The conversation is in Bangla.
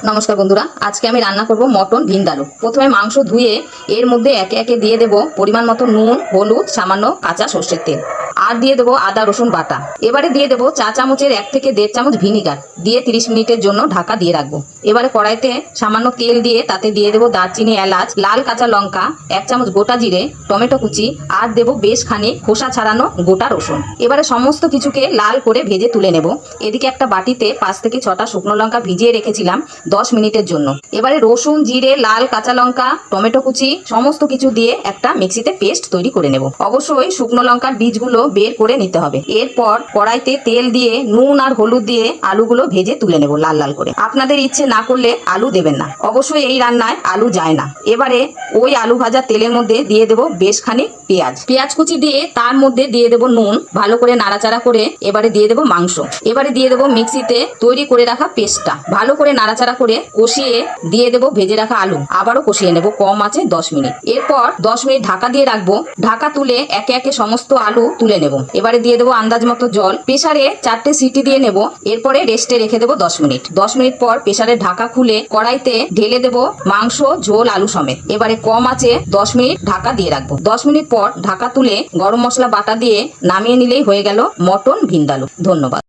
নমস্কার বন্ধুরা, আজকে আমি রান্না করব মটন ভিন্ডালু। প্রথমে মাংস ধুয়ে এর মধ্যে একে একে দিয়ে দেব পরিমাণ মতো নুন, হলুদ, সামান্য কাঁচা সর্ষের তেল, আর দিয়ে দেবো আদা রসুন বাটা। এবারে দিয়ে দেবো চা চামচের 1 থেকে 1.5 চামচ ভিনিগার, দিয়ে 30 মিনিটের জন্য ঢাকা দিয়ে রাখবো। এবারে কড়াইতে সামান্য তেল দিয়ে তাতে দিয়ে দেবো দারচিনি, এলাচ, লাল কাঁচা লঙ্কা, 1 চামচ গোটা জিরে, টমেটো কুচি, আর দেবো বেশ খানিক খোসা ছাড়ানো গোটা রসুন। এবারে সমস্ত কিছুকে লাল করে ভেজে তুলে নেব। এদিকে একটা বাটিতে 5 থেকে 6টা শুকনো লঙ্কা ভিজিয়ে রেখেছিলাম 10 মিনিটের জন্য। এবারে রসুন, জিরে, লাল কাঁচা লঙ্কা, টমেটো কুচি সমস্ত কিছু দিয়ে একটা মিক্সিতে পেস্ট তৈরি করে নেব। অবশ্যই শুকনো লঙ্কার বীজগুলো বের করে নিতে হবে। এরপর কড়াইতে তেল দিয়ে নুন আর হলুদ দিয়ে আলুগুলো ভেজে তুলে নেব লাল লাল করে। আপনাদের ইচ্ছে না করলে আলু দেবেন না, অবশ্যই এই রান্নায় আলু যায় না। এবারে ওই আলু ভাজা তেলের মধ্যে দিয়ে দেব বেশ খানিক পেঁয়াজ কুচি দিয়ে তার মধ্যে দিয়ে দেব নুন, ভালো করে নাড়াচাড়া করে এবারে দিয়ে দেব মাংস। এবারে দিয়ে দেব মিক্সিতে তৈরি করে রাখা পেস্টটা, ভালো করে নাড়াচাড়া করে কষিয়ে দিয়ে দেব ভেজে রাখা আলু। আবারও কষিয়ে নেব কম আঁচে 10 মিনিট। এরপর 10 মিনিট ঢাকা দিয়ে রাখবো। ঢাকা তুলে একে একে সমস্ত আলু তুলে নেব। এবারে দিয়ে দেবো আন্দাজ মতো জল। প্রেসারে 4টে সিটি দিয়ে নেব। এরপরে রেস্টে রেখে দেবো 10 মিনিট। 10 মিনিট পর প্রেসারের ঢাকা খুলে কড়াইতে ঢেলে দেব মাংস, ঝোল, আলু সমেত। এবারে কম আঁচে 10 মিনিট ঢাকা দিয়ে রাখবো। 10 মিনিট পর ঢাকা তুলে গরম মশলা বাটা দিয়ে নামিয়ে নিলেই হয়ে গেল মটন ভিন্ডালু। ধন্যবাদ।